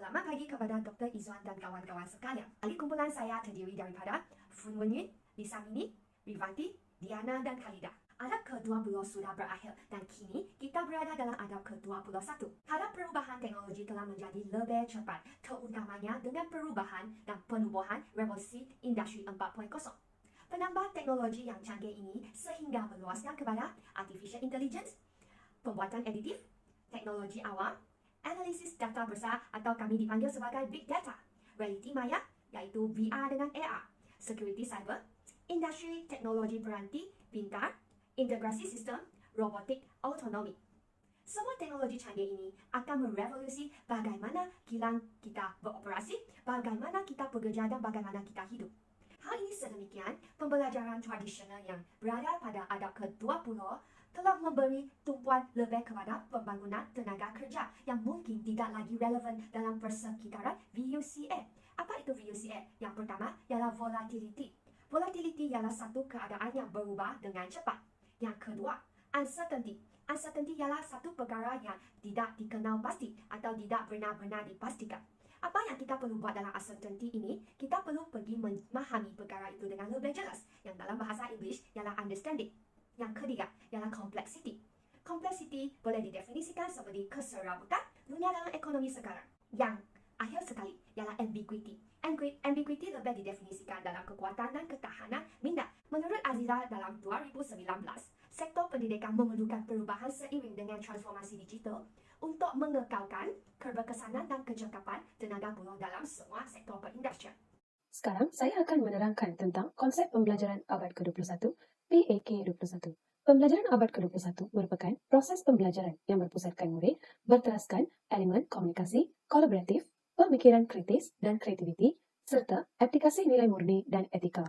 Selamat pagi kepada Dr. Izzuan dan kawan-kawan sekalian. Ahli kumpulan saya terdiri daripada Fun Wenyun, Lisa Mini, Rivanti, Diana dan Khalida. Adab ke-20 sudah berakhir dan kini kita berada dalam adab ke-21. Hadap perubahan teknologi telah menjadi lebih cepat, terutamanya dengan perubahan dan penubuhan revolusi industri 4.0. Penambah teknologi yang canggih ini sehingga meluaskan kepada artificial intelligence, pembuatan aditif, teknologi awam, analisis data besar atau kami dipanggil sebagai big data, realiti maya iaitu VR dengan AR, security cyber, industri teknologi peranti pintar, integrasi sistem, robotik autonomi. Semua teknologi canggih ini akan merevolusi bagaimana kilang kita beroperasi, bagaimana kita bekerja dan bagaimana kita hidup. Hal ini sedemikian, pembelajaran tradisional yang berada pada adab ke-20 telah memberi tumpuan lebih kepada pembangunan tenaga kerja yang mungkin tidak lagi relevan dalam persekitaran VUCA. Apa itu VUCA? Yang pertama ialah volatility. Volatility ialah satu keadaan yang berubah dengan cepat. Yang kedua, uncertainty. Uncertainty ialah satu perkara yang tidak dikenal pasti atau tidak benar-benar dipastikan. Apa yang kita perlu buat dalam uncertainty ini? Kita perlu pergi memahami perkara itu dengan lebih jelas. Yang dalam bahasa Inggeris ialah understanding. Yang ketiga ialah complexity. Complexity boleh didefinisikan sebagai keserabutan dunia dalam ekonomi sekarang. Yang akhir sekali ialah ambiguity. Ambiguity lebih didefinisikan dalam kekuatan dan ketahanan minat. Menurut Aziza dalam 2019, sektor pendidikan memerlukan perubahan seiring dengan transformasi digital untuk mengekalkan keberkesanan dan kecekapan tenaga buruh dalam semua sektor perindustrian. Sekarang saya akan menerangkan tentang konsep pembelajaran abad ke-21, PAK 21. Pembelajaran abad ke-21 merupakan proses pembelajaran yang berpusatkan murid berteraskan elemen komunikasi, kolaboratif, pemikiran kritis dan kreativiti, serta aplikasi nilai murni dan etika.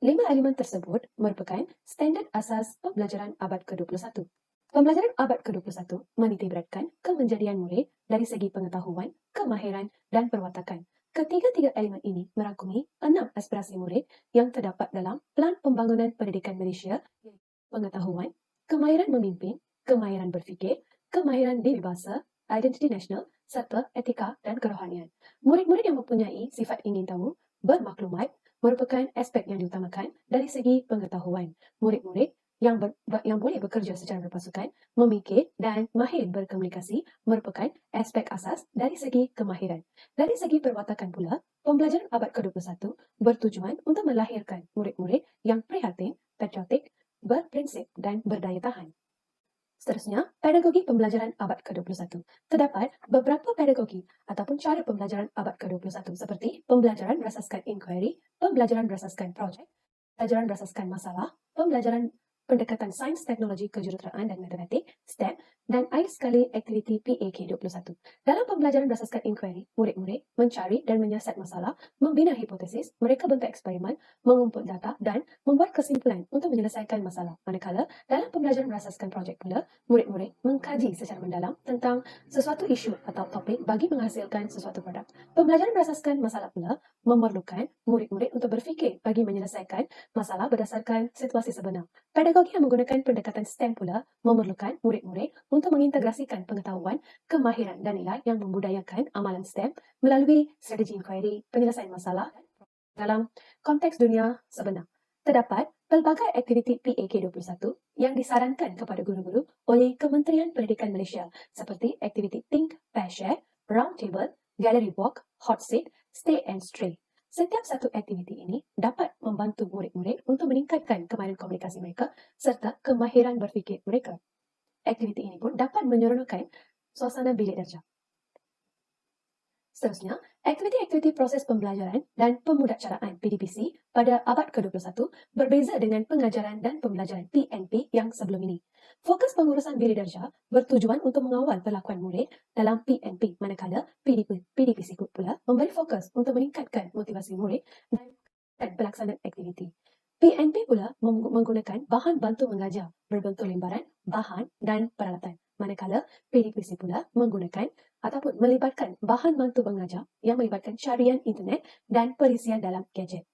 5 elemen tersebut merupakan standard asas pembelajaran abad ke-21. Pembelajaran abad ke-21 menitikberatkan kemenjadian murid dari segi pengetahuan, kemahiran dan perwatakan. Ketiga-tiga elemen ini merangkumi 6 aspirasi murid yang terdapat dalam Pelan Pembangunan Pendidikan Malaysia, pengetahuan, kemahiran memimpin, kemahiran berfikir, kemahiran diri bahasa, identiti nasional, serta etika dan kerohanian. Murid-murid yang mempunyai sifat ingin tahu, bermaklumat, merupakan aspek yang diutamakan dari segi pengetahuan. Murid-murid yang boleh bekerja secara berpasukan, memikir dan mahir berkomunikasi merupakan aspek asas dari segi kemahiran. Dari segi perwatakan pula, pembelajaran abad ke-21 bertujuan untuk melahirkan murid-murid yang prihatin, patriotik, berprinsip dan berdaya tahan. Seterusnya, pedagogi pembelajaran abad ke-21. Terdapat beberapa pedagogi ataupun cara pembelajaran abad ke-21 seperti pembelajaran berasaskan inquiry, pembelajaran berasaskan projek, pembelajaran berasaskan masalah, pembelajaran pendekatan sains, teknologi, kejuruteraan dan matematik, STEM, dan akhir sekali aktiviti PAK 21. Dalam pembelajaran berasaskan inquiry, murid-murid mencari dan menyiasat masalah, membina hipotesis, mereka bentuk eksperimen, mengumpul data dan membuat kesimpulan untuk menyelesaikan masalah. Manakala dalam pembelajaran berasaskan projek pula, murid-murid mengkaji secara mendalam tentang sesuatu isu atau topik bagi menghasilkan sesuatu produk. Pembelajaran berasaskan masalah pula memerlukan murid-murid untuk berfikir bagi menyelesaikan masalah berdasarkan situasi sebenar. Pedagogi yang menggunakan pendekatan STEM pula memerlukan murid-murid untuk mengintegrasikan pengetahuan, kemahiran dan nilai yang membudayakan amalan STEM melalui strategi inquiry, penyelesaian masalah dalam konteks dunia sebenar. Terdapat pelbagai aktiviti PAK 21 yang disarankan kepada guru-guru oleh Kementerian Pendidikan Malaysia seperti aktiviti Think, Pair, Share, Round Table, Gallery Walk, Hot Seat, Stay and Stray. Setiap satu aktiviti ini dapat membantu murid-murid untuk meningkatkan kemahiran komunikasi mereka serta kemahiran berfikir mereka. Aktiviti ini pun dapat menyeronokkan suasana bilik darjah. Seterusnya, aktiviti-aktiviti proses pembelajaran dan pemudacaraan PDPC pada abad ke-21 berbeza dengan pengajaran dan pembelajaran PNP yang sebelum ini. Fokus pengurusan bilik darjah bertujuan untuk mengawal perlakuan murid dalam PNP, manakala PDPC pula memberi fokus untuk meningkatkan motivasi murid dan pelaksanaan aktiviti. PNP pula menggunakan bahan bantu mengajar berbentuk lembaran, bahan dan peralatan. Manakala PDPC pula menggunakan ataupun melibatkan bahan bantu mengajar yang melibatkan carian internet dan perisian dalam gadget.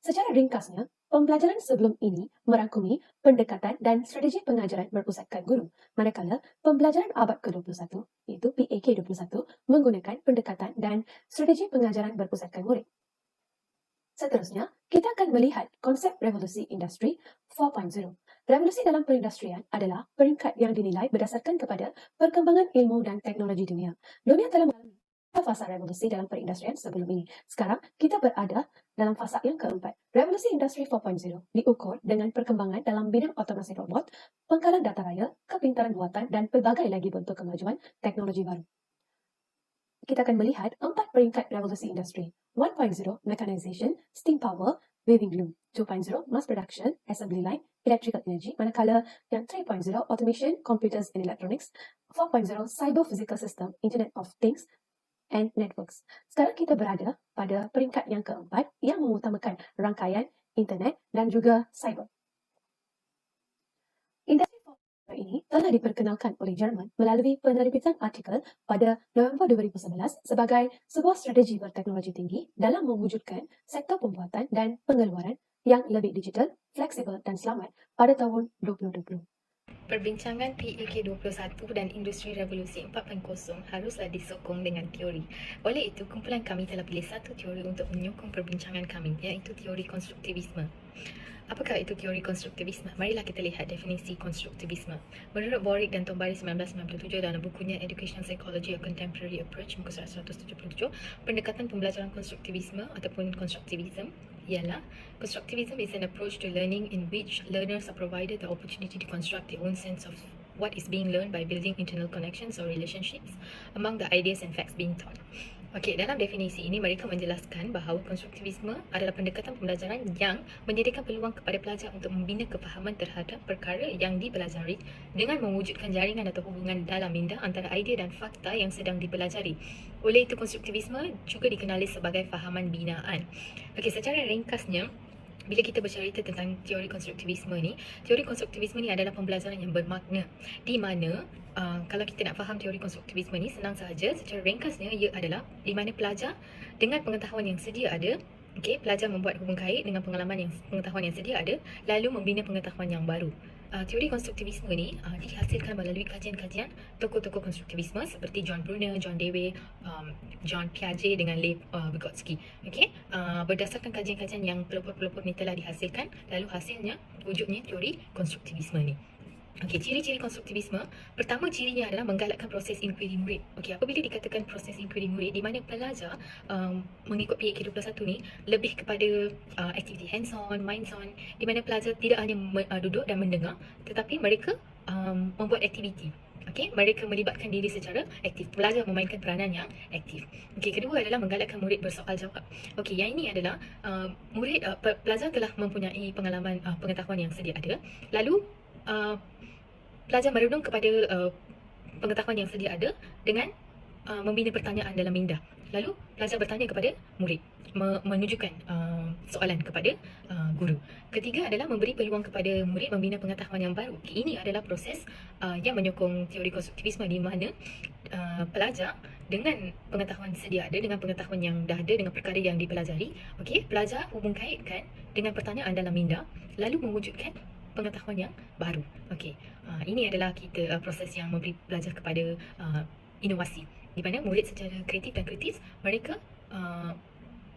Secara ringkasnya, Pembelajaran sebelum ini merangkumi pendekatan dan strategi pengajaran berpusatkan guru, manakala pembelajaran abad ke-21 iaitu PAK21 menggunakan pendekatan dan strategi pengajaran berpusatkan murid. Seterusnya, kita akan melihat konsep revolusi industri 4.0. Revolusi dalam perindustrian adalah peringkat yang dinilai berdasarkan kepada perkembangan ilmu dan teknologi dunia. Dunia telah mengalami fasa revolusi dalam perindustrian sebelum ini. Sekarang, kita berada dalam fasa yang keempat. Revolusi industri 4.0 diukur dengan perkembangan dalam bidang otomasi robot, pengkalan data raya, kepintaran buatan, dan pelbagai lagi bentuk kemajuan teknologi baru. Kita akan melihat 4 peringkat revolusi industri. 1.0 mechanization, steam power, weaving loom. 2.0 mass production, assembly line, electrical energy. Manakala yang 3.0 automation, computers and electronics. 4.0 cyber physical system, internet of things and networks. Sekarang kita berada pada peringkat yang keempat yang mengutamakan rangkaian, internet dan juga cyber. Industri 4.0 ini telah diperkenalkan oleh Jerman melalui penerbitan artikel pada November 2011 sebagai sebuah strategi berteknologi tinggi dalam mewujudkan sektor pembuatan dan pengeluaran yang lebih digital, fleksibel dan selamat pada tahun 2020. Perbincangan PAK21 dan Industri Revolusi 4.0 haruslah disokong dengan teori. Oleh itu, kumpulan kami telah pilih satu teori untuk menyokong perbincangan kami, iaitu teori konstruktivisme. Apakah itu teori konstruktivisme? Marilah kita lihat definisi konstruktivisme. Menurut Borick dan Tombari 1997 dalam bukunya Educational Psychology: A Contemporary Approach, muka surat 177, pendekatan pembelajaran konstruktivisme ataupun constructivism ialah constructivism is an approach to learning in which learners are provided the opportunity to construct their own sense of what is being learned by building internal connections or relationships among the ideas and facts being taught. Okey, dalam definisi ini mereka menjelaskan bahawa konstruktivisme adalah pendekatan pembelajaran yang menyediakan peluang kepada pelajar untuk membina kefahaman terhadap perkara yang dipelajari dengan mewujudkan jaringan atau hubungan dalam minda antara idea dan fakta yang sedang dipelajari. Oleh itu, konstruktivisme juga dikenali sebagai fahaman binaan. Okey, secara ringkasnya, bila kita bercerita tentang teori konstruktivisme ni adalah pembelajaran yang bermakna, di mana kalau kita nak faham teori konstruktivisme ni senang sahaja. Secara ringkasnya, ia adalah di mana pelajar dengan pengetahuan yang sedia ada, pelajar membuat hubung kait dengan pengetahuan yang sedia ada, lalu membina pengetahuan yang baru. Teori konstruktivisme ni dihasilkan melalui kajian-kajian tokoh-tokoh konstruktivisme seperti John Brunner, John Dewey, John Piaget dengan Lev Vygotsky. Berdasarkan kajian-kajian yang pelopor-pelopor ni telah dihasilkan, lalu hasilnya wujudnya teori konstruktivisme ni. Ciri-ciri konstruktivisme. Pertama, cirinya adalah menggalakkan proses inquiry murid. Apabila dikatakan proses inquiry murid, di mana pelajar mengikut PAK21 ni lebih kepada aktiviti hands-on, minds-on, di mana pelajar tidak hanya duduk dan mendengar, tetapi mereka membuat aktiviti. Mereka melibatkan diri secara aktif. Pelajar memainkan peranan yang aktif. Kedua adalah menggalakkan murid bersoal jawab. Yang ini adalah pelajar telah mempunyai pengetahuan yang sedia ada. Lalu pelajar merenung kepada pengetahuan yang sedia ada dengan membina pertanyaan dalam minda. Lalu pelajar bertanya kepada murid, menunjukkan soalan kepada guru. Ketiga adalah memberi peluang kepada murid membina pengetahuan yang baru. Ini adalah proses yang menyokong teori konstruktivisme, di mana pelajar dengan pengetahuan sedia ada, dengan pengetahuan yang dah ada, dengan perkara yang dipelajari, pelajar hubung kaitkan dengan pertanyaan dalam minda, lalu mewujudkan pengetahuan yang baru. Ini adalah proses yang memberi pelajar kepada inovasi, di mana murid secara kreatif dan kritis mereka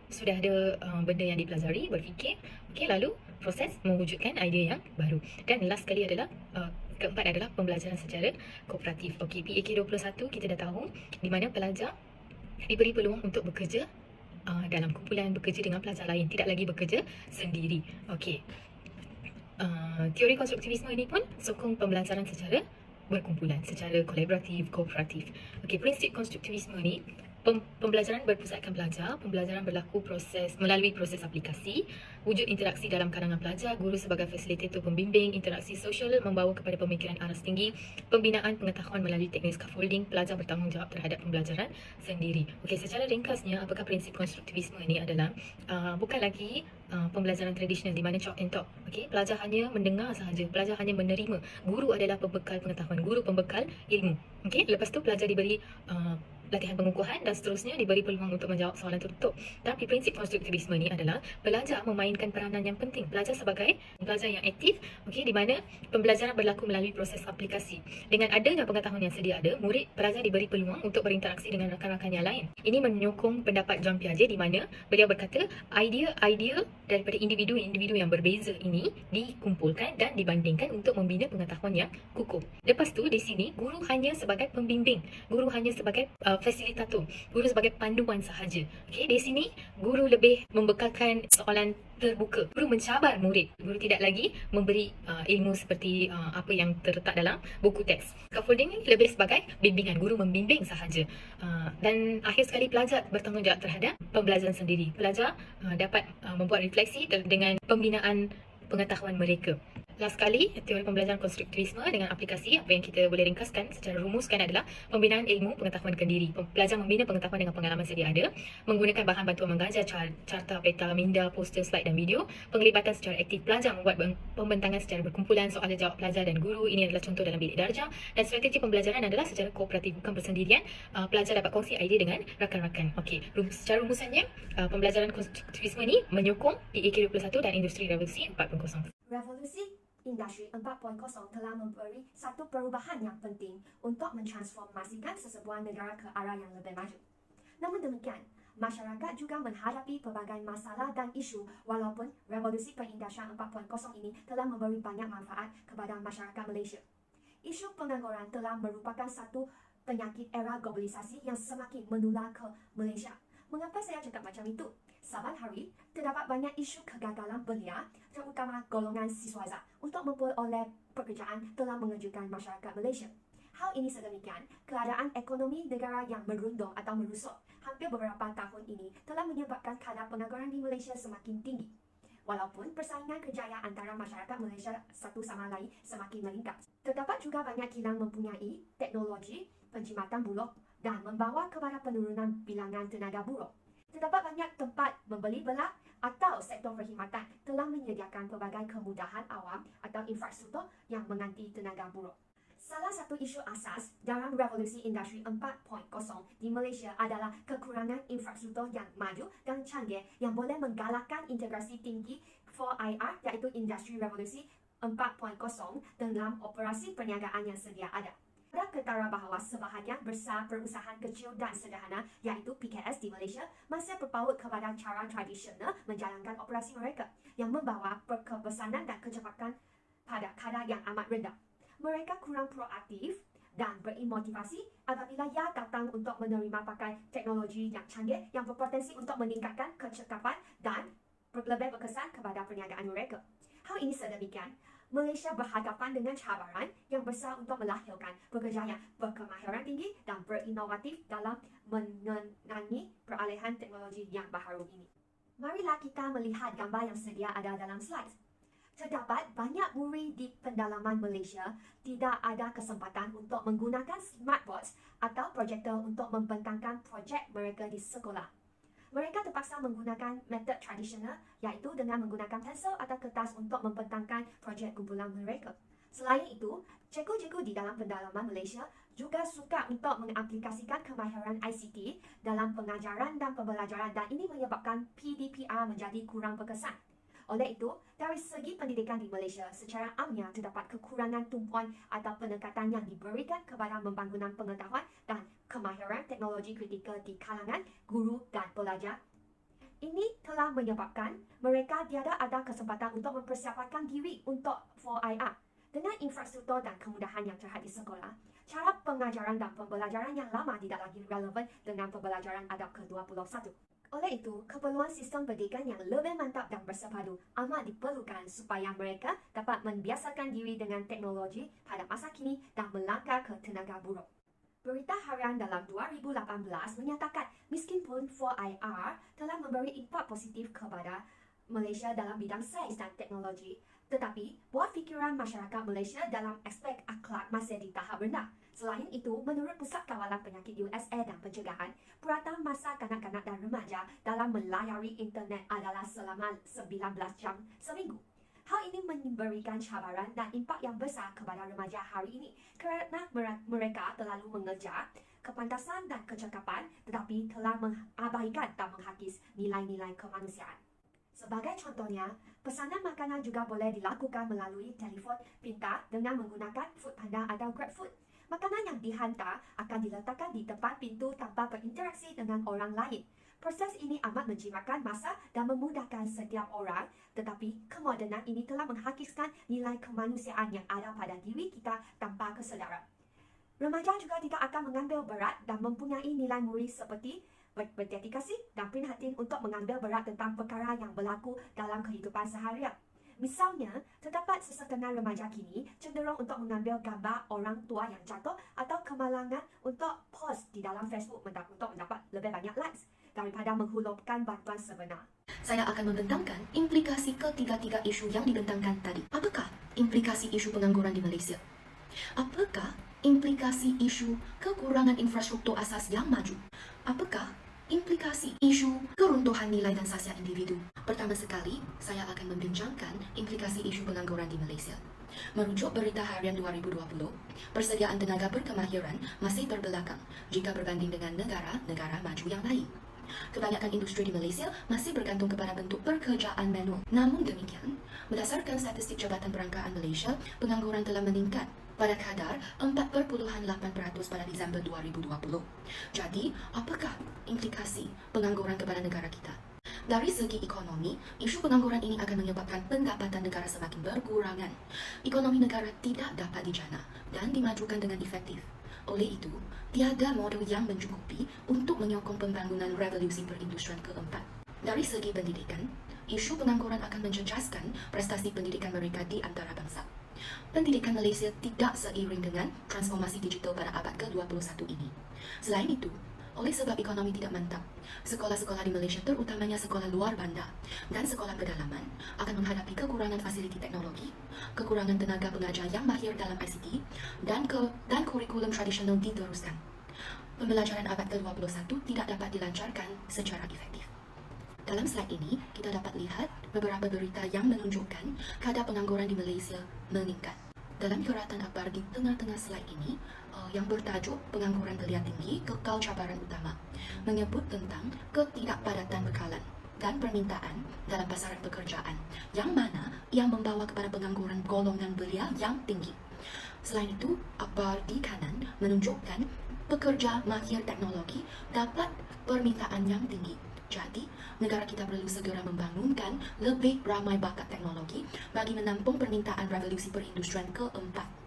sudah ada benda yang dipelajari, berfikir, lalu proses mewujudkan idea yang baru. Dan last sekali adalah keempat adalah pembelajaran secara kooperatif. PAK21 kita dah tahu, di mana pelajar diberi peluang untuk bekerja dalam kumpulan, bekerja dengan pelajar lain, tidak lagi bekerja sendiri. Teori konstruktivisme ini pun sokong pembelajaran secara berkumpulan, secara kolaboratif, kooperatif. Prinsip konstruktivisme ni, pembelajaran berpusatkan pelajar, pembelajaran berlaku melalui proses aplikasi, wujud interaksi dalam kalangan pelajar, guru sebagai fasilitator pembimbing, interaksi sosial membawa kepada pemikiran aras tinggi, pembinaan pengetahuan melalui teknik scaffolding, pelajar bertanggungjawab terhadap pembelajaran sendiri. Secara ringkasnya, apakah prinsip konstruktivisme ini adalah bukan lagi pembelajaran tradisional di mana chalk and talk. Pelajar hanya mendengar sahaja, pelajar hanya menerima. Guru adalah pembekal pengetahuan, guru pembekal ilmu. Lepas tu pelajar diberi latihan pengukuhan dan seterusnya diberi peluang untuk menjawab soalan tertutup. Tapi prinsip konstruktivisme ni adalah pelajar memainkan peranan yang penting. Pelajar sebagai pelajar yang aktif, okey, di mana pembelajaran berlaku melalui proses aplikasi. Dengan adanya pengetahuan yang sedia ada, pelajar diberi peluang untuk berinteraksi dengan rakan-rakan yang lain. Ini menyokong pendapat John Piaget di mana beliau berkata idea-idea daripada individu-individu yang berbeza ini dikumpulkan dan dibandingkan untuk membina pengetahuan yang kukuh. Lepas tu di sini guru hanya sebagai pembimbing, guru hanya sebagai fasilitator, guru sebagai panduan sahaja. Okey, di sini guru lebih membekalkan soalan terbuka. Guru mencabar murid. Guru tidak lagi memberi ilmu seperti apa yang terletak dalam buku teks. Scaffolding ni lebih sebagai bimbingan. Guru membimbing sahaja. Dan akhir sekali pelajar bertanggungjawab terhadap pembelajaran sendiri. Pelajar dapat membuat refleksi dengan pembinaan pengetahuan mereka. Last sekali, teori pembelajaran konstruktivisme dengan aplikasi, apa yang kita boleh ringkaskan secara rumuskan adalah pembinaan ilmu pengetahuan diri. Pelajar membina pengetahuan dengan pengalaman sedia ada, menggunakan bahan bantuan mengajar, carta, peta, minda, poster, slide dan video, penglibatan secara aktif pelajar, membuat pembentangan secara berkumpulan, soalan jawab pelajar dan guru. Ini adalah contoh dalam bilik darjah. Dan strategi pembelajaran adalah secara kooperatif, bukan bersendirian. Pelajar dapat kongsi idea dengan rakan-rakan. Okey, secara rumusannya, pembelajaran konstruktivisme ni menyokong PAK 21 dan industri revolusi 4.0. Revolusi Industri 4.0 telah memberi satu perubahan yang penting untuk mentransformasikan sesebuah negara ke arah yang lebih maju. Namun demikian, masyarakat juga menghadapi pelbagai masalah dan isu walaupun revolusi perindustrian 4.0 ini telah memberi banyak manfaat kepada masyarakat Malaysia. Isu pengangguran telah merupakan satu penyakit era globalisasi yang semakin menular ke Malaysia. Mengapa saya cakap macam itu? Saban hari, terdapat banyak isu kegagalan belia, terutama golongan siswaza, untuk memperoleh pekerjaan telah mengejutkan masyarakat Malaysia. Hal ini sedemikian, keadaan ekonomi negara yang merundung atau merosot hampir beberapa tahun ini telah menyebabkan kadar pengangguran di Malaysia semakin tinggi. Walaupun persaingan kerjaya antara masyarakat Malaysia satu sama lain semakin meningkat. Terdapat juga banyak kilang mempunyai teknologi penjimatan bulok dan membawa kepada penurunan bilangan tenaga buruh. Terdapat banyak tempat membeli belah atau sektor perkhidmatan telah menyediakan pelbagai kemudahan awam atau infrastruktur yang mengganti tenaga buruh. Salah satu isu asas dalam revolusi industri 4.0 di Malaysia adalah kekurangan infrastruktur yang maju dan canggih yang boleh menggalakkan integrasi tinggi 4IR iaitu industri revolusi 4.0 dalam operasi perniagaan yang sedia ada. Ada ketara bahawa sebahagian besar perusahaan kecil dan sederhana iaitu PKS di Malaysia masih berpaut kepada cara tradisional menjalankan operasi mereka yang membawa kepesanan dan kecepatan pada kadar yang amat rendah. Mereka kurang proaktif dan berimotivasi apabila ia datang untuk menerima pakai teknologi yang canggih yang berpotensi untuk meningkatkan kecekapan dan lebih berkesan kepada perniagaan mereka. Hal ini sedemikian, Malaysia berhadapan dengan cabaran yang besar untuk melahirkan pekerja yang berkemahiran tinggi dan berinovatif dalam mengenangi peralihan teknologi yang baharu ini. Marilah kita melihat gambar yang sedia ada dalam slide. Terdapat banyak murid di pendalaman Malaysia tidak ada kesempatan untuk menggunakan smartboards atau projektor untuk membentangkan projek mereka di sekolah. Mereka terpaksa menggunakan metod tradisional iaitu dengan menggunakan pensel atau kertas untuk membentangkan projek kumpulan mereka. Selain itu, cikgu-cikgu di dalam pendalaman Malaysia juga suka untuk mengaplikasikan kemahiran ICT dalam pengajaran dan pembelajaran dan ini menyebabkan PDPR menjadi kurang berkesan. Oleh itu, dari segi pendidikan di Malaysia secara amnya terdapat kekurangan tumpuan atau pendekatan yang diberikan kepada pembangunan pengetahuan dan kemahiran teknologi kritikal di kalangan guru dan pelajar. Ini telah menyebabkan mereka tiada ada kesempatan untuk mempersiapkan diri untuk 4IR. Dengan infrastruktur dan kemudahan yang terhad di sekolah, cara pengajaran dan pembelajaran yang lama tidak lagi relevan dengan pembelajaran adab ke-21. Oleh itu, keperluan sistem pendidikan yang lebih mantap dan bersepadu amat diperlukan supaya mereka dapat membiasakan diri dengan teknologi pada masa kini dan melangkah ke tenaga buruh. Berita harian dalam 2018 menyatakan meskipun 4IR telah memberi impak positif kepada Malaysia dalam bidang sains dan teknologi, tetapi buah fikiran masyarakat Malaysia dalam aspek akhlak masih di tahap rendah. Selain itu, menurut Pusat Kawalan Penyakit USA dan Pencegahan, purata masa kanak-kanak dan remaja dalam melayari internet adalah selama 19 jam seminggu. Hal ini memberikan cabaran dan impak yang besar kepada remaja hari ini kerana mereka terlalu mengejar kepantasan dan kecakapan tetapi telah mengabaikan dan menghakis nilai-nilai kemanusiaan. Sebagai contohnya, pesanan makanan juga boleh dilakukan melalui telefon pintar dengan menggunakan Foodpanda atau GrabFood. Makanan yang dihantar akan diletakkan di depan pintu tanpa berinteraksi dengan orang lain. Proses ini amat menjimatkan masa dan memudahkan setiap orang, tetapi kemodenan ini telah menghakiskan nilai kemanusiaan yang ada pada diri kita tanpa kesedaran. Remaja juga tidak akan mengambil berat dan mempunyai nilai murid seperti berdedikasi dan prihatin untuk mengambil berat tentang perkara yang berlaku dalam kehidupan seharian. Misalnya, terdapat sesetengah remaja kini cenderung untuk mengambil gambar orang tua yang jatuh atau kemalangan untuk post di dalam Facebook untuk mendapat lebih banyak likes daripada menghulurkan bantuan sebenar. Saya akan membentangkan implikasi ketiga-tiga isu yang dibentangkan tadi. Apakah implikasi isu pengangguran di Malaysia? Apakah implikasi isu kekurangan infrastruktur asas yang maju? Apakah implikasi isu keruntuhan nilai dan sasiat individu? Pertama sekali, saya akan membincangkan implikasi isu pengangguran di Malaysia. Merujuk berita harian 2020, persediaan tenaga berkemahiran masih terbelakang jika berbanding dengan negara-negara maju yang lain. Kebanyakan industri di Malaysia masih bergantung kepada bentuk pekerjaan manual. Namun demikian, berdasarkan statistik Jabatan Perangkaan Malaysia, pengangguran telah meningkat pada kadar 4.8% pada Disember 2020. Jadi, apakah implikasi pengangguran kepada negara kita? Dari segi ekonomi, isu pengangguran ini akan menyebabkan pendapatan negara semakin berkurangan. Ekonomi negara tidak dapat dijana dan dimajukan dengan efektif. Oleh itu, tiada model yang mencukupi untuk menyokong pembangunan revolusi perindustrian keempat. Dari segi pendidikan, isu pengangguran akan menjejaskan prestasi pendidikan mereka di antara bangsa. Pendidikan Malaysia tidak seiring dengan transformasi digital pada abad ke-21 ini. Selain itu, oleh sebab ekonomi tidak mantap, sekolah-sekolah di Malaysia terutamanya sekolah luar bandar dan sekolah pedalaman akan menghadapi kekurangan fasiliti teknologi, kekurangan tenaga pengajar yang mahir dalam ICT, dan kurikulum tradisional diteruskan. Pembelajaran abad ke-21 tidak dapat dilancarkan secara efektif. Dalam slide ini, kita dapat lihat beberapa berita yang menunjukkan kadar pengangguran di Malaysia meningkat. Dalam curhatan akhbar di tengah-tengah slide ini, yang bertajuk pengangguran belia tinggi, kekal cabaran utama, menyebut tentang ketidakpadatan bekalan dan permintaan dalam pasaran pekerjaan, yang mana yang membawa kepada pengangguran golongan belia yang tinggi. Selain itu, akhbar di kanan menunjukkan pekerja mahir teknologi dapat permintaan yang tinggi. Jadi, negara kita perlu segera membangunkan lebih ramai bakat teknologi bagi menampung permintaan revolusi perindustrian keempat.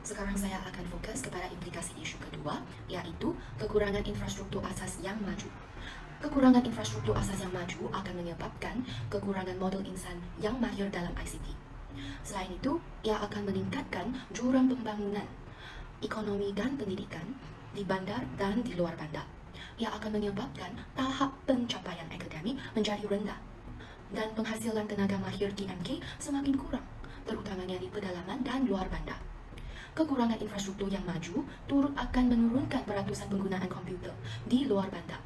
Sekarang saya akan fokus kepada implikasi isu kedua, yaitu kekurangan infrastruktur asas yang maju. Kekurangan infrastruktur asas yang maju akan menyebabkan kekurangan modal insan yang mahir dalam ICT. Selain itu, ia akan meningkatkan jurang pembangunan ekonomi dan pendidikan di bandar dan di luar bandar. Ia akan menyebabkan tahap pencapaian akademik menjadi rendah dan penghasilan tenaga mahir TMK semakin kurang, terutamanya di pedalaman dan luar bandar. Kekurangan infrastruktur yang maju turut akan menurunkan peratusan penggunaan komputer di luar bandar.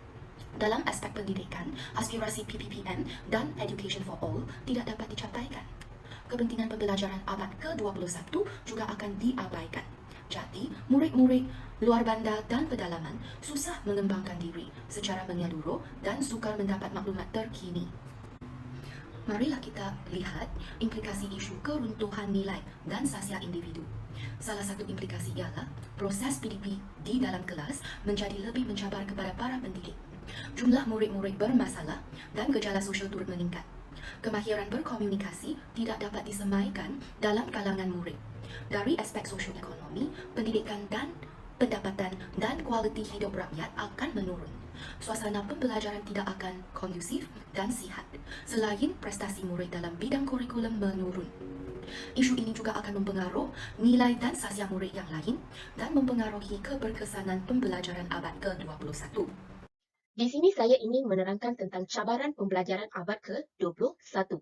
Dalam aspek pendidikan, aspirasi PPPN dan Education for All tidak dapat dicapaikan. Kepentingan pembelajaran abad ke-21 juga akan diabaikan. Jadi, murid-murid luar bandar dan pedalaman susah mengembangkan diri secara menyeluruh dan sukar mendapat maklumat terkini. Marilah kita lihat implikasi isu keruntuhan nilai dan sasiat individu. Salah satu implikasi ialah proses PDP di dalam kelas menjadi lebih mencabar kepada para pendidik. Jumlah murid-murid bermasalah dan gejala sosial turut meningkat. Kemahiran berkomunikasi tidak dapat disemaikan dalam kalangan murid. Dari aspek sosioekonomi, pendidikan dan pendapatan dan kualiti hidup rakyat akan menurun. Suasana pembelajaran tidak akan kondusif dan sihat, selain prestasi murid dalam bidang kurikulum menurun. Isu ini juga akan mempengaruhi nilai dan sasiat murid yang lain dan mempengaruhi keberkesanan pembelajaran abad ke-21. Di sini saya ingin menerangkan tentang cabaran pembelajaran abad ke-21.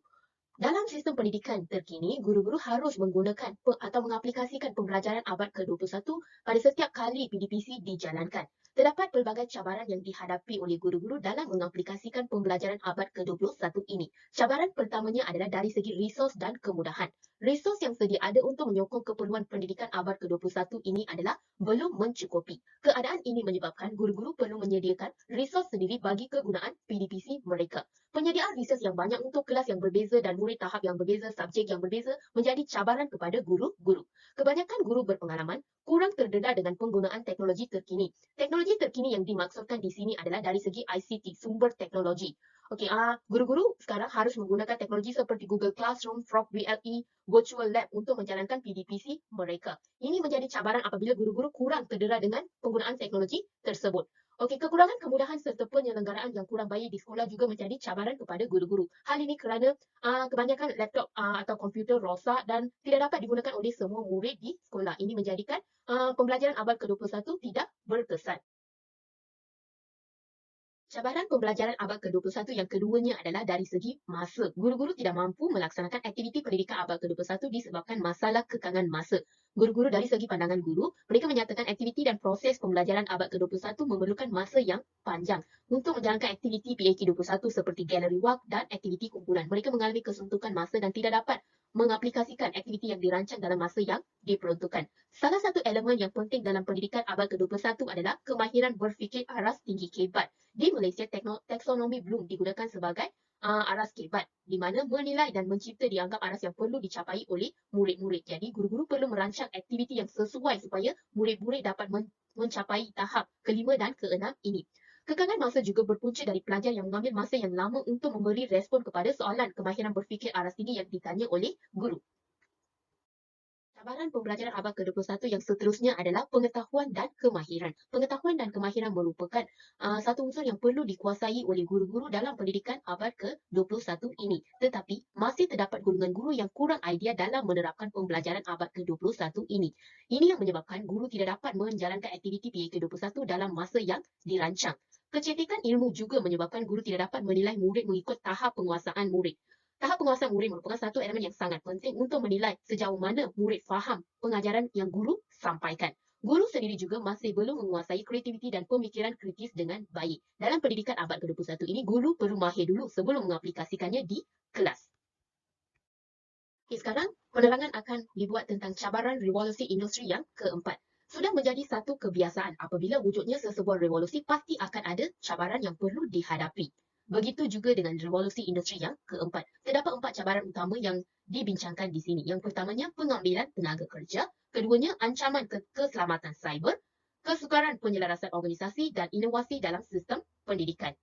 Dalam sistem pendidikan terkini, guru-guru harus menggunakan atau mengaplikasikan pembelajaran abad ke-21 pada setiap kali PDPC dijalankan. Terdapat pelbagai cabaran yang dihadapi oleh guru-guru dalam mengaplikasikan pembelajaran abad ke-21 ini. Cabaran pertamanya adalah dari segi resource dan kemudahan. Resource yang sedia ada untuk menyokong keperluan pendidikan abad ke-21 ini adalah belum mencukupi. Keadaan ini menyebabkan guru-guru perlu menyediakan resource sendiri bagi kegunaan PDPC mereka. Penyediaan resource yang banyak untuk kelas yang berbeza dan murid tahap yang berbeza, subjek yang berbeza menjadi cabaran kepada guru-guru. Kebanyakan guru berpengalaman kurang terdedah dengan penggunaan teknologi terkini. Teknologi terkini yang dimaksudkan di sini adalah dari segi ICT, sumber teknologi. Okey, guru-guru sekarang harus menggunakan teknologi seperti Google Classroom, Frog VLE, Virtual Lab untuk menjalankan PDPC mereka. Ini menjadi cabaran apabila guru-guru kurang terdedah dengan penggunaan teknologi tersebut. Okey, kekurangan kemudahan serta penyelenggaraan yang kurang baik di sekolah juga menjadi cabaran kepada guru-guru. Hal ini kerana kebanyakan laptop atau komputer rosak dan tidak dapat digunakan oleh semua murid di sekolah. Ini menjadikan pembelajaran abad ke-21 tidak berkesan. Cabaran pembelajaran abad ke-21 yang keduanya adalah dari segi masa. Guru-guru tidak mampu melaksanakan aktiviti pendidikan abad ke-21 disebabkan masalah kekangan masa. Guru-guru dari segi pandangan guru, mereka menyatakan aktiviti dan proses pembelajaran abad ke-21 memerlukan masa yang panjang untuk menjalankan aktiviti PAK21 seperti galeri wak dan aktiviti kumpulan. Mereka mengalami kesuntukan masa dan tidak dapat mengaplikasikan aktiviti yang dirancang dalam masa yang diperuntukkan. Salah satu elemen yang penting dalam pendidikan abad ke-21 adalah kemahiran berfikir aras tinggi kebat. Di Malaysia, taksonomi Bloom digunakan sebagai aras kebat, di mana menilai dan mencipta dianggap aras yang perlu dicapai oleh murid-murid. Jadi, guru-guru perlu merancang aktiviti yang sesuai supaya murid-murid dapat mencapai tahap kelima dan keenam ini. Kekangan masa juga berpunca dari pelajar yang mengambil masa yang lama untuk memberi respon kepada soalan kemahiran berfikir aras tinggi yang ditanya oleh guru. Cabaran pembelajaran abad ke-21 yang seterusnya adalah pengetahuan dan kemahiran. Pengetahuan dan kemahiran merupakan satu unsur yang perlu dikuasai oleh guru-guru dalam pendidikan abad ke-21 ini. Tetapi, masih terdapat golongan guru yang kurang idea dalam menerapkan pembelajaran abad ke-21 ini. Ini yang menyebabkan guru tidak dapat menjalankan aktiviti PAK21 dalam masa yang dirancang. Kecantikan ilmu juga menyebabkan guru tidak dapat menilai murid mengikut tahap penguasaan murid. Tahap penguasaan murid merupakan satu elemen yang sangat penting untuk menilai sejauh mana murid faham pengajaran yang guru sampaikan. Guru sendiri juga masih belum menguasai kreativiti dan pemikiran kritis dengan baik. Dalam pendidikan abad ke-21 ini, guru perlu mahir dulu sebelum mengaplikasikannya di kelas. Okay, sekarang penerangan akan dibuat tentang cabaran revolusi industri yang keempat. Sudah menjadi satu kebiasaan apabila wujudnya sesebuah revolusi pasti akan ada cabaran yang perlu dihadapi. Begitu juga dengan revolusi industri yang keempat. Terdapat 4 cabaran utama yang dibincangkan di sini. Yang pertamanya pengambilan tenaga kerja, keduanya ancaman keselamatan cyber, kesukaran penyelarasan organisasi dan inovasi dalam sistem pendidikan.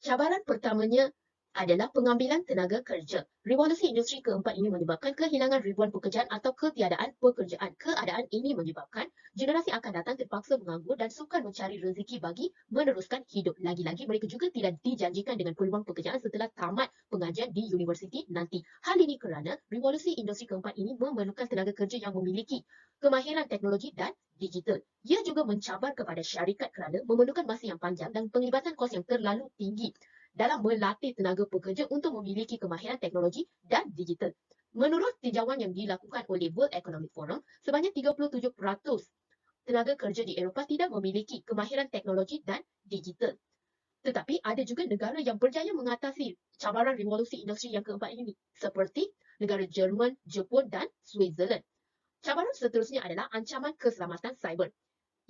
Cabaran pertamanya adalah pengambilan tenaga kerja. Revolusi industri keempat ini menyebabkan kehilangan ribuan pekerjaan atau ketiadaan pekerjaan. Keadaan ini menyebabkan generasi akan datang terpaksa menganggur dan sukar mencari rezeki bagi meneruskan hidup. Lagi-lagi mereka juga tidak dijanjikan dengan peluang pekerjaan setelah tamat pengajian di universiti nanti. Hal ini kerana revolusi industri keempat ini memerlukan tenaga kerja yang memiliki kemahiran teknologi dan digital. Ia juga mencabar kepada syarikat kerana memerlukan masa yang panjang dan penglibatan kos yang terlalu tinggi dalam melatih tenaga pekerja untuk memiliki kemahiran teknologi dan digital. Menurut tinjauan yang dilakukan oleh World Economic Forum, sebanyak 37% tenaga kerja di Eropah tidak memiliki kemahiran teknologi dan digital. Tetapi ada juga negara yang berjaya mengatasi cabaran revolusi industri yang keempat ini, seperti negara Jerman, Jepun dan Switzerland. Cabaran seterusnya adalah ancaman keselamatan cyber.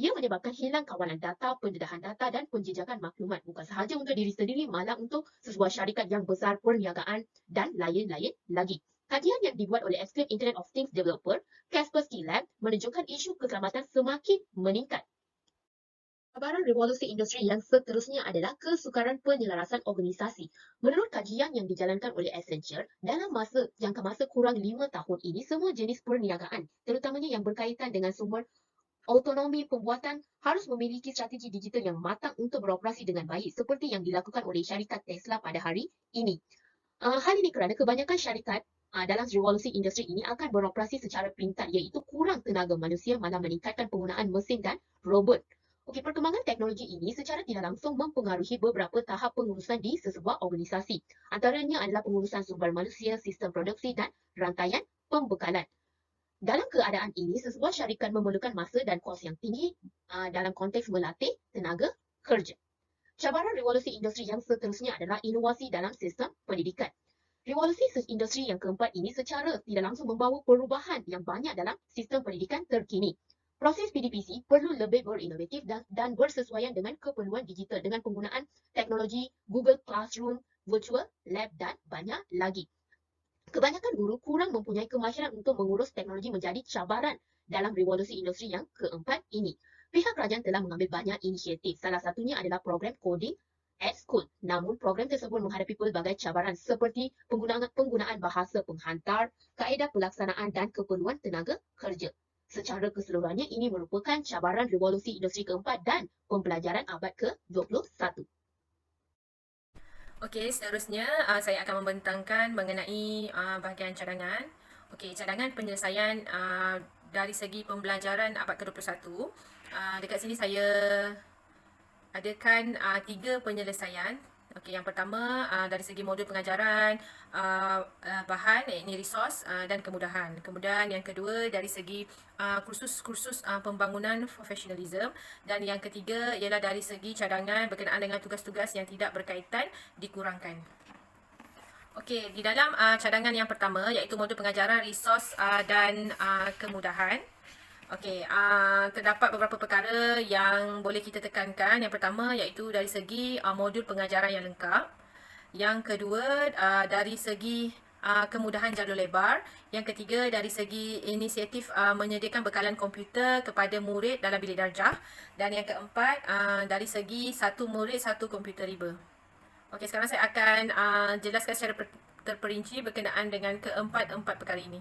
Ia menyebabkan hilang kawalan data, pendedahan data dan penjejakan maklumat. Bukan sahaja untuk diri sendiri, malah untuk sebuah syarikat yang besar, perniagaan dan lain-lain lagi. Kajian yang dibuat oleh Extreme Internet of Things developer, Kaspersky Lab, menunjukkan isu keselamatan semakin meningkat. Cabaran revolusi industri yang seterusnya adalah kesukaran penyelarasan organisasi. Menurut kajian yang dijalankan oleh Accenture, dalam jangka masa kurang 5 tahun ini, semua jenis perniagaan, terutamanya yang berkaitan dengan sumber autonomi pembuatan, harus memiliki strategi digital yang matang untuk beroperasi dengan baik seperti yang dilakukan oleh syarikat Tesla pada hari ini. Hal ini kerana kebanyakan syarikat dalam revolusi industri ini akan beroperasi secara pintar, iaitu kurang tenaga manusia malah meningkatkan penggunaan mesin dan robot. Okey, perkembangan teknologi ini secara tidak langsung mempengaruhi beberapa tahap pengurusan di sesebuah organisasi. Antaranya adalah pengurusan sumber manusia, sistem produksi dan rantaian pembekalan. Dalam keadaan ini, sesebuah syarikat memerlukan masa dan kos yang tinggi dalam konteks melatih tenaga kerja. Cabaran revolusi industri yang seterusnya adalah inovasi dalam sistem pendidikan. Revolusi industri yang keempat ini secara tidak langsung membawa perubahan yang banyak dalam sistem pendidikan terkini. Proses PDPC perlu lebih berinovatif dan bersesuaian dengan keperluan digital dengan penggunaan teknologi Google Classroom, virtual lab dan banyak lagi. Kebanyakan guru kurang mempunyai kemahiran untuk mengurus teknologi menjadi cabaran dalam revolusi industri yang keempat ini. Pihak kerajaan telah mengambil banyak inisiatif. Salah satunya adalah program Coding at School. Namun, program tersebut menghadapi pelbagai cabaran seperti penggunaan bahasa penghantar, kaedah pelaksanaan dan keperluan tenaga kerja. Secara keseluruhannya, ini merupakan cabaran revolusi industri keempat dan pembelajaran abad ke-21. Okey, seterusnya saya akan membentangkan mengenai bahagian cadangan. Okey, cadangan penyelesaian dari segi pembelajaran abad ke-21. Dekat sini saya adakan 3 penyelesaian. Okey, yang pertama dari segi modul pengajaran, bahan ini resource dan kemudahan. Kemudian yang kedua dari segi kursus-kursus pembangunan profesionalism, dan yang ketiga ialah dari segi cadangan berkenaan dengan tugas-tugas yang tidak berkaitan dikurangkan. Okey, di dalam cadangan yang pertama iaitu modul pengajaran, resource dan kemudahan. Okey, terdapat beberapa perkara yang boleh kita tekankan. Yang pertama iaitu dari segi modul pengajaran yang lengkap. Yang kedua dari segi kemudahan jalur lebar. Yang ketiga dari segi inisiatif menyediakan bekalan komputer kepada murid dalam bilik darjah. Dan yang keempat dari segi satu murid satu komputer riba. Okey, sekarang saya akan jelaskan secara terperinci berkenaan dengan keempat perkara ini.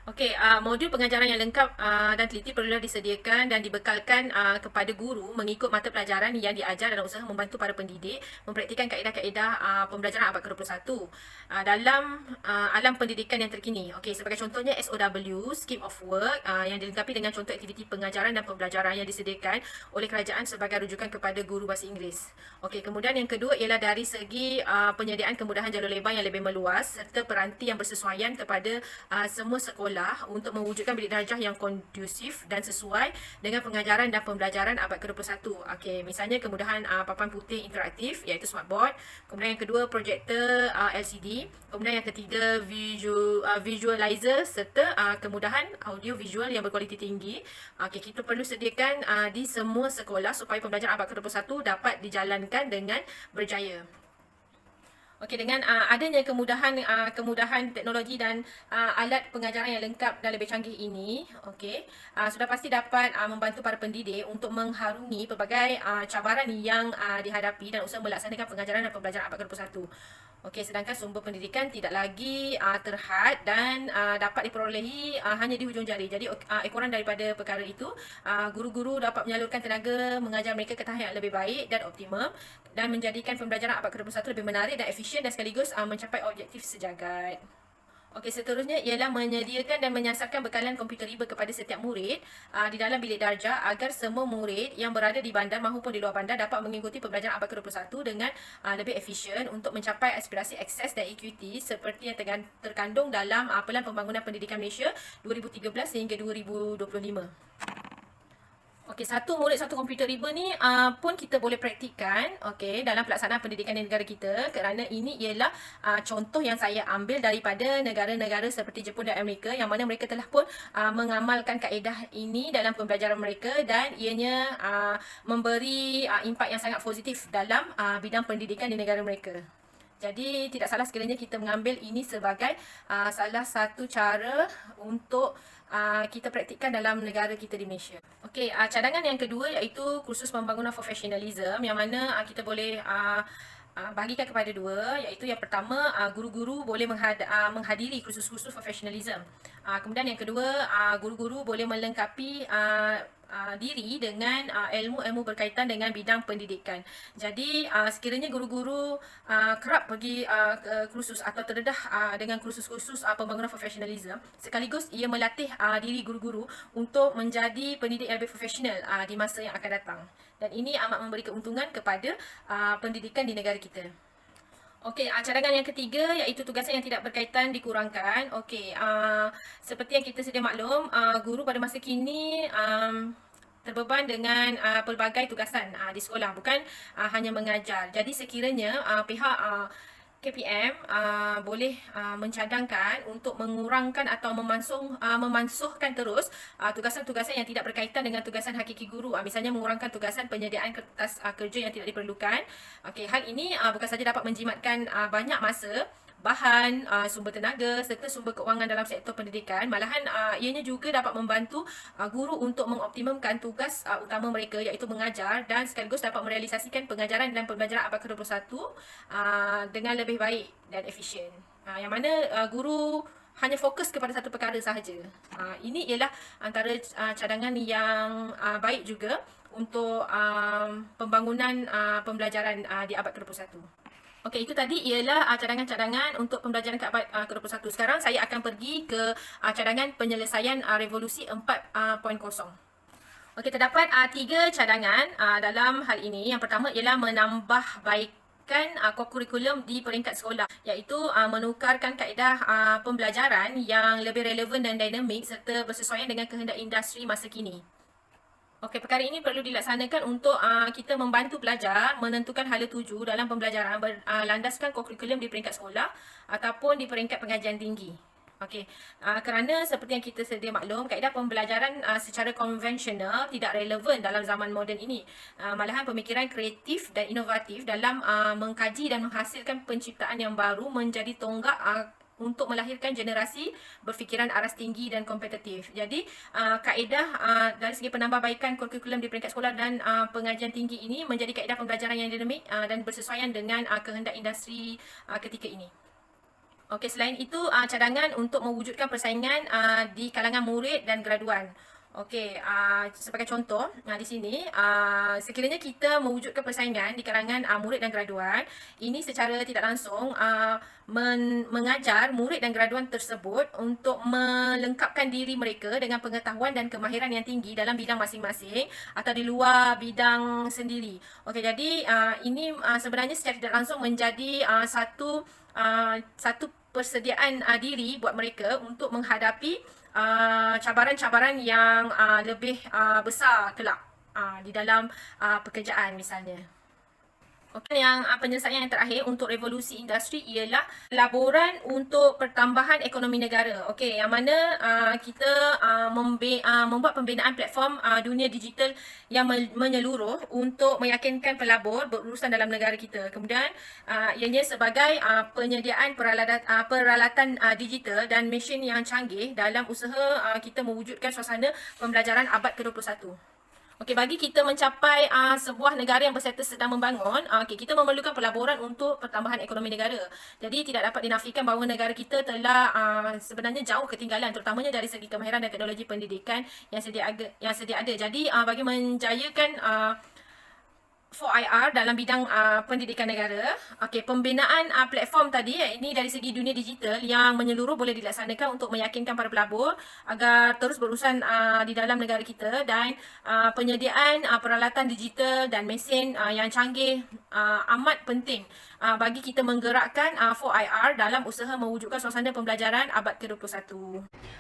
Okey, modul pengajaran yang lengkap dan teliti perlulah disediakan dan dibekalkan kepada guru mengikut mata pelajaran yang diajar dalam usaha membantu para pendidik mempraktikkan kaedah-kaedah pembelajaran abad ke-21 dalam alam pendidikan yang terkini. Okey, sebagai contohnya SOW, Scheme of Work yang dilengkapi dengan contoh aktiviti pengajaran dan pembelajaran yang disediakan oleh kerajaan sebagai rujukan kepada guru bahasa Inggeris. Okey, kemudian yang kedua ialah dari segi penyediaan kemudahan jalur lebar yang lebih meluas serta peranti yang bersesuaian kepada semua sekolah untuk mewujudkan bilik darjah yang kondusif dan sesuai dengan pengajaran dan pembelajaran abad ke-21. Okey, misalnya kemudahan papan putih interaktif iaitu smartboard, kemudian yang kedua projektor LCD, kemudian yang ketiga visualizer serta kemudahan audio visual yang berkualiti tinggi. Okey, kita perlu sediakan di semua sekolah supaya pembelajaran abad ke-21 dapat dijalankan dengan berjaya. Okey, dengan adanya kemudahan teknologi dan alat pengajaran yang lengkap dan lebih canggih ini, okey, sudah pasti dapat membantu para pendidik untuk mengharungi pelbagai cabaran yang dihadapi dan usaha melaksanakan pengajaran dan pembelajaran abad ke-21. Okey, sedangkan sumber pendidikan tidak lagi terhad dan dapat diperolehi hanya di hujung jari. Jadi ekoran daripada perkara itu, guru-guru dapat menyalurkan tenaga mengajar mereka ke tahap yang lebih baik dan optimum dan menjadikan pembelajaran abad ke-21 lebih menarik dan efisien dan sekaligus mencapai objektif sejagat. Okey, seterusnya ialah menyediakan dan menyasarkan bekalan komputer riba kepada setiap murid di dalam bilik darjah agar semua murid yang berada di bandar maupun di luar bandar dapat mengikuti pembelajaran abad ke-21 dengan lebih efisien untuk mencapai aspirasi akses dan equity seperti yang terkandung dalam Pelan Pembangunan Pendidikan Malaysia 2013 hingga 2025. Okey, satu murid satu komputer riba ni pun kita boleh praktikkan dalam pelaksanaan pendidikan di negara kita, kerana ini ialah contoh yang saya ambil daripada negara-negara seperti Jepun dan Amerika yang mana mereka telah pun mengamalkan kaedah ini dalam pembelajaran mereka dan ianya memberi impak yang sangat positif dalam bidang pendidikan di negara mereka. Jadi tidak salah sekiranya kita mengambil ini sebagai salah satu cara untuk kita praktikkan dalam negara kita di Malaysia. Okey, cadangan yang kedua iaitu kursus pembangunan profesionalism yang mana kita boleh bahagikan kepada dua, iaitu yang pertama guru-guru boleh menghadiri kursus-kursus profesionalism. Kemudian yang kedua, guru-guru boleh melengkapi diri dengan ilmu-ilmu berkaitan dengan bidang pendidikan. Jadi sekiranya guru-guru kerap pergi ke kursus atau terdedah dengan kursus-kursus pembangunan profesionalism, sekaligus ia melatih diri guru-guru untuk menjadi pendidik yang lebih profesional di masa yang akan datang. Dan ini amat memberi keuntungan kepada pendidikan di negara kita. Okey, cadangan yang ketiga iaitu tugasan yang tidak berkaitan dikurangkan. Okey, seperti yang kita sedia maklum, guru pada masa kini terbeban dengan pelbagai tugasan di sekolah, bukan hanya mengajar. Jadi sekiranya pihak KPM boleh mencadangkan untuk mengurangkan atau memansuhkan terus tugasan-tugasan yang tidak berkaitan dengan tugasan hakiki guru. Misalnya mengurangkan tugasan penyediaan kertas kerja yang tidak diperlukan. Okey, hal ini bukan saja dapat menjimatkan banyak masa, bahan, sumber tenaga serta sumber keuangan dalam sektor pendidikan, malahan ianya juga dapat membantu guru untuk mengoptimumkan tugas utama mereka iaitu mengajar dan sekaligus dapat merealisasikan pengajaran dan pembelajaran abad ke-21 dengan lebih baik dan efisien. Yang mana guru hanya fokus kepada satu perkara sahaja. Ini ialah antara cadangan yang baik juga untuk pembangunan pembelajaran di abad ke-21. Okey, itu tadi ialah cadangan-cadangan untuk pembelajaran ke abad ke-21. Sekarang saya akan pergi ke cadangan penyelesaian revolusi 4.0. Okey, terdapat 3 cadangan dalam hal ini. Yang pertama ialah menambah baikkan kurikulum di peringkat sekolah, iaitu menukarkan kaedah pembelajaran yang lebih relevan dan dinamik serta bersesuaian dengan kehendak industri masa kini. Okey, perkara ini perlu dilaksanakan untuk kita membantu pelajar menentukan hala tuju dalam pembelajaran berlandaskan kurikulum di peringkat sekolah ataupun di peringkat pengajian tinggi. Okey, kerana seperti yang kita sedia maklum, kaedah pembelajaran secara konvensional tidak relevan dalam zaman moden ini. Malahan pemikiran kreatif dan inovatif dalam mengkaji dan menghasilkan penciptaan yang baru menjadi tonggak untuk melahirkan generasi berfikiran aras tinggi dan kompetitif. Jadi, kaedah dari segi penambahbaikan kurikulum di peringkat sekolah dan pengajian tinggi ini menjadi kaedah pembelajaran yang dinamik dan bersesuaian dengan kehendak industri ketika ini. Okey, selain itu cadangan untuk mewujudkan persaingan di kalangan murid dan graduan. Okey, sebagai contoh di sini, sekiranya kita mewujudkan persaingan di kalangan murid dan graduan, ini secara tidak langsung mengajar murid dan graduan tersebut untuk melengkapkan diri mereka dengan pengetahuan dan kemahiran yang tinggi dalam bidang masing-masing atau di luar bidang sendiri. Okey, jadi ini sebenarnya secara tidak langsung menjadi satu persediaan diri buat mereka untuk menghadapi cabaran-cabaran yang lebih besar kelak di dalam pekerjaan misalnya. Okey, yang penyelesaian yang terakhir untuk revolusi industri ialah laporan untuk pertambahan ekonomi negara. Okey, yang mana kita membuat pembinaan platform dunia digital yang menyeluruh untuk meyakinkan pelabur berurusan dalam negara kita. Kemudian ianya sebagai penyediaan peralatan digital dan mesin yang canggih dalam usaha kita mewujudkan suasana pembelajaran abad ke-21. Okey, bagi kita mencapai sebuah negara yang berserta sedang membangun, kita memerlukan pelaburan untuk pertambahan ekonomi negara. Jadi tidak dapat dinafikan bahawa negara kita telah sebenarnya jauh ketinggalan, terutamanya dari segi kemahiran dan teknologi pendidikan yang sedia ada. Jadi bagi menjayakan 4IR dalam bidang pendidikan negara. Okey, pembinaan platform tadi ini dari segi dunia digital yang menyeluruh boleh dilaksanakan untuk meyakinkan para pelabur agar terus berurusan di dalam negara kita, dan penyediaan peralatan digital dan mesin yang canggih amat penting bagi kita menggerakkan 4IR dalam usaha mewujudkan suasana pembelajaran abad ke-21.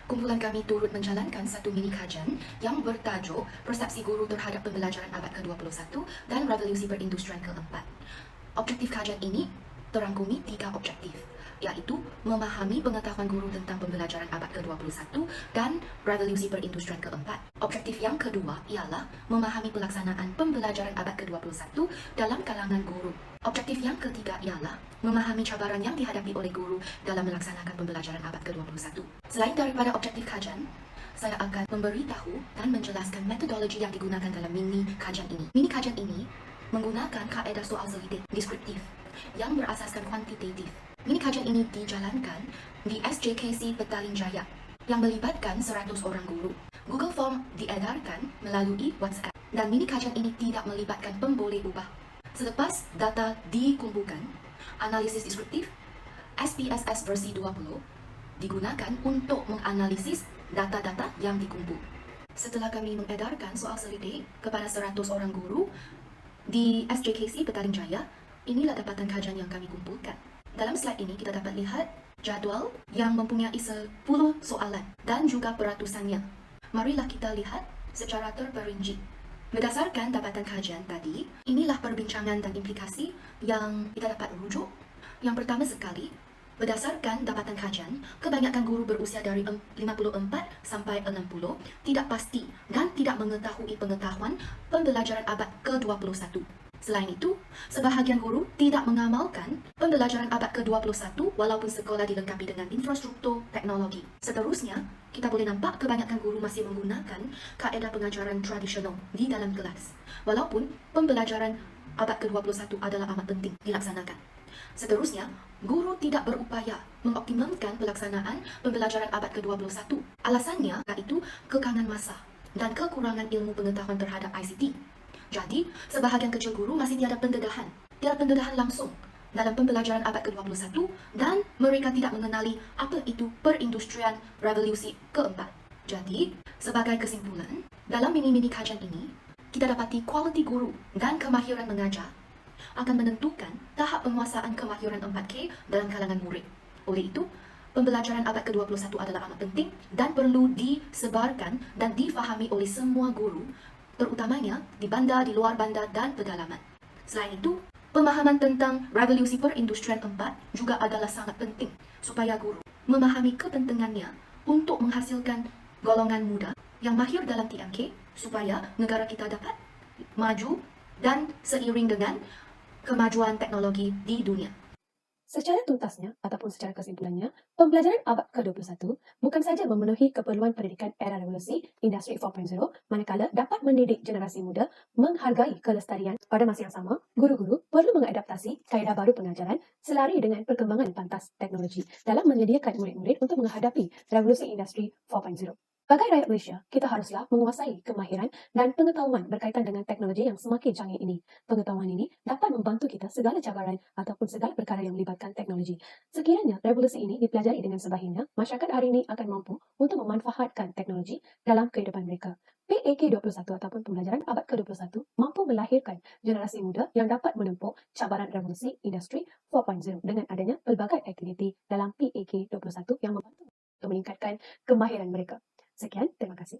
Kumpulan kami turut menjalankan satu mini kajian yang bertajuk Persepsi Guru Terhadap Pembelajaran Abad ke-21 dan Revolusi Perindustrian keempat. Objektif kajian ini terangkumi 3 objektif, iaitu memahami pengetahuan guru tentang pembelajaran abad ke-21 dan revolusi perindustrian keempat. Objektif yang kedua ialah memahami pelaksanaan pembelajaran abad ke-21 dalam kalangan guru. Objektif yang ketiga ialah memahami cabaran yang dihadapi oleh guru dalam melaksanakan pembelajaran abad ke-21. Selain daripada objektif kajian, saya akan memberitahu dan menjelaskan metodologi yang digunakan dalam mini kajian ini. Mini kajian ini menggunakan kaedah soal selidik deskriptif yang berasaskan kuantitatif. Mini kajian ini dijalankan di SJKC Petaling Jaya yang melibatkan 100 orang guru. Google Form diedarkan melalui WhatsApp, dan mini kajian ini tidak melibatkan pemboleh ubah. Selepas data dikumpulkan, analisis deskriptif SPSS versi 20 digunakan untuk menganalisis data-data yang dikumpul. Setelah kami mengedarkan soal selidik kepada 100 orang guru di SJKC Petaling Jaya, inilah dapatan kajian yang kami kumpulkan. Dalam slide ini kita dapat lihat jadual yang mempunyai 10 soalan dan juga peratusannya. Marilah kita lihat secara terperinci. Berdasarkan dapatan kajian tadi, inilah perbincangan dan implikasi yang kita dapat rujuk. Yang pertama sekali, berdasarkan dapatan kajian, kebanyakan guru berusia dari 54 sampai 60 tidak pasti dan tidak mengetahui pengetahuan pembelajaran abad ke-21. Selain itu, sebahagian guru tidak mengamalkan pembelajaran abad ke-21 walaupun sekolah dilengkapi dengan infrastruktur teknologi. Seterusnya, kita boleh nampak kebanyakan guru masih menggunakan kaedah pengajaran tradisional di dalam kelas, walaupun pembelajaran abad ke-21 adalah amat penting dilaksanakan. Seterusnya, guru tidak berupaya mengoptimalkan pelaksanaan pembelajaran abad ke-21. Alasannya iaitu kekangan masa dan kekurangan ilmu pengetahuan terhadap ICT. Jadi, sebahagian kecil guru masih tiada pendedahan langsung dalam pembelajaran abad ke-21 dan mereka tidak mengenali apa itu perindustrian revolusi keempat. Jadi, sebagai kesimpulan, dalam mini-mini kajian ini, kita dapati kualiti guru dan kemahiran mengajar akan menentukan tahap penguasaan kemahiran 4K dalam kalangan murid. Oleh itu, pembelajaran abad ke-21 adalah amat penting dan perlu disebarkan dan difahami oleh semua guru, terutamanya di bandar, di luar bandar dan pedalaman. Selain itu, pemahaman tentang revolusi perindustrian 4 juga adalah sangat penting supaya guru memahami kepentingannya untuk menghasilkan golongan muda yang mahir dalam TMK supaya negara kita dapat maju dan seiring dengan kemajuan teknologi di dunia. Secara tuntasnya ataupun secara kesimpulannya, pembelajaran abad ke-21 bukan saja memenuhi keperluan pendidikan era revolusi Industri 4.0, manakala dapat mendidik generasi muda menghargai kelestarian. Pada masa yang sama, guru-guru perlu mengadaptasi kaedah baru pengajaran selari dengan perkembangan pantas teknologi dalam menyediakan murid-murid untuk menghadapi revolusi Industri 4.0. Sebagai rakyat Malaysia, kita haruslah menguasai kemahiran dan pengetahuan berkaitan dengan teknologi yang semakin canggih ini. Pengetahuan ini dapat membantu kita segala cabaran ataupun segala perkara yang melibatkan teknologi. Sekiranya revolusi ini dipelajari dengan sebaiknya, masyarakat hari ini akan mampu untuk memanfaatkan teknologi dalam kehidupan mereka. PAK21 ataupun pembelajaran abad ke-21 mampu melahirkan generasi muda yang dapat menempuh cabaran revolusi Industri 4.0 dengan adanya pelbagai aktiviti dalam PAK21 yang membantu untuk meningkatkan kemahiran mereka. Sekian, terima kasih.